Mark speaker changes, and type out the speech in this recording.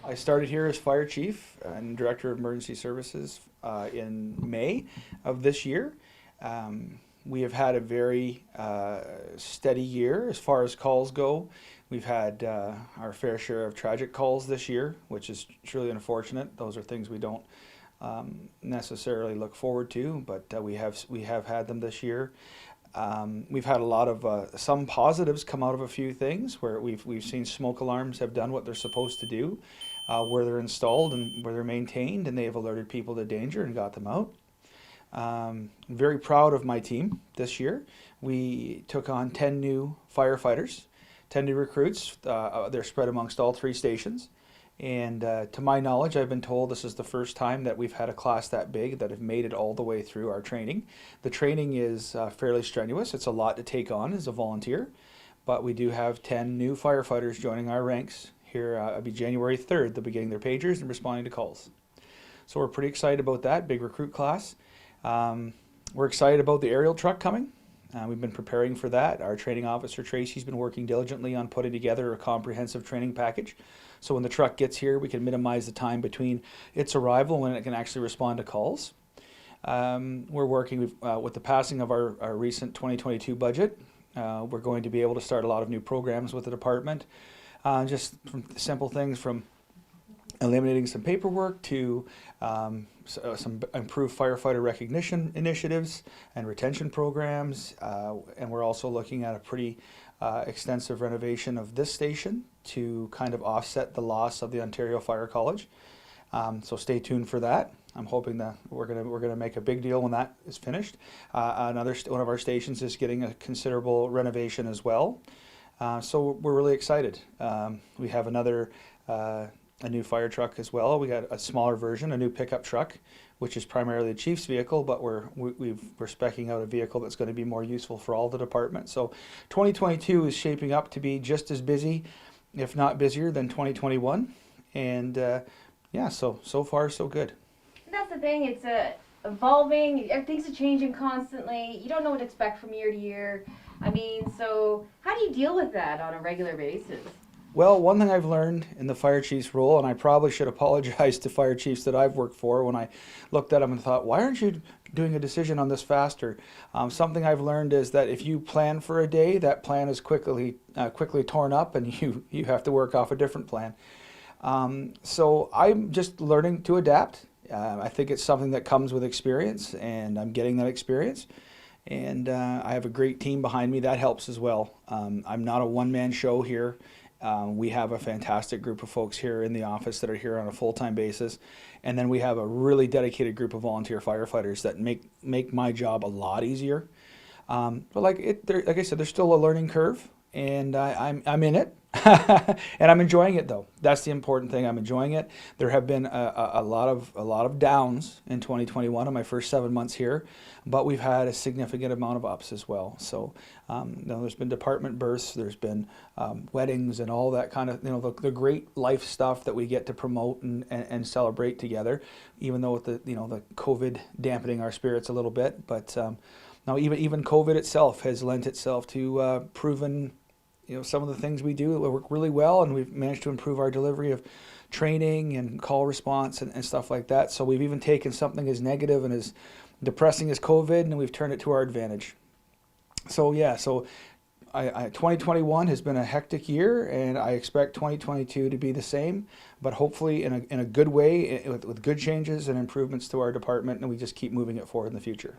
Speaker 1: I started here as Fire Chief and Director of Emergency Services in May of this year. We have had a very steady year as far as calls go. We've had our fair share of tragic calls this year, which is truly unfortunate. Those are things we don't necessarily look forward to, but we have had them this year. We've had a lot of some positives come out of a few things where we've seen smoke alarms have done what they're supposed to do, where they're installed and where they're maintained, and they have alerted people to danger and got them out. Very proud of my team this year. We took on 10 new firefighters, 10 new recruits. They're spread amongst all 3 stations. And to my knowledge, I've been told this is the first time that we've had a class that big that have made it all the way through our training. The training is fairly strenuous. It's a lot to take on as a volunteer, but we do have 10 new firefighters joining our ranks here. It'll be January 3rd. They'll be getting their pagers and responding to calls. So we're pretty excited about that, big recruit class. We're excited about the aerial truck coming. We've been preparing for that. Our training officer, Tracy's been working diligently on putting together a comprehensive training package. So when the truck gets here, we can minimize the time between its arrival and when it can actually respond to calls. We're working with the passing of our recent 2022 budget. We're going to be able to start a lot of new programs with the department. Just from simple things from eliminating some paperwork to some improved firefighter recognition initiatives and retention programs. And we're also looking at a pretty extensive renovation of this station to kind of offset the loss of the Ontario Fire College. So stay tuned for that. I'm hoping that we're gonna make a big deal when that is finished. One of our stations is getting a considerable renovation as well. So we're really excited. We have a new fire truck as well. We got a smaller version, a new pickup truck, which is primarily the chief's vehicle, but we're speccing out a vehicle that's going to be more useful for all the departments. So 2022 is shaping up to be just as busy, if not busier, than 2021. And yeah, so far so good.
Speaker 2: That's the thing. It's evolving. Things are changing constantly. You don't know what to expect from year to year. I mean, so how do you deal with that on a regular basis?
Speaker 1: Well, one thing I've learned in the fire chief's role, and I probably should apologize to fire chiefs that I've worked for when I looked at them and thought, why aren't you doing a decision on this faster? Something I've learned is that if you plan for a day, that plan is quickly torn up and you have to work off a different plan. So I'm just learning to adapt. I think it's something that comes with experience, and I'm getting that experience. And I have a great team behind me. That helps as well. I'm not a one-man show here. We have a fantastic group of folks here in the office that are here on a full-time basis, and then we have a really dedicated group of volunteer firefighters that make my job a lot easier. But like I said, there's still a learning curve, and I'm in it, and I'm enjoying it though. That's the important thing. I'm enjoying it. There have been a lot of downs in 2021 in my first 7 months here, but we've had a significant amount of ups as well. So there's been department births, there's been weddings, and all that kind of the great life stuff that we get to promote and celebrate together. Even though with the the COVID dampening our spirits a little bit, but now even COVID itself has lent itself to proven. Some of the things we do work really well, and we've managed to improve our delivery of training and call response and stuff like that. So we've even taken something as negative and as depressing as COVID, and we've turned it to our advantage. So yeah, 2021 has been a hectic year, and I expect 2022 to be the same, but hopefully in a good way, with good changes and improvements to our department, and we just keep moving it forward in the future.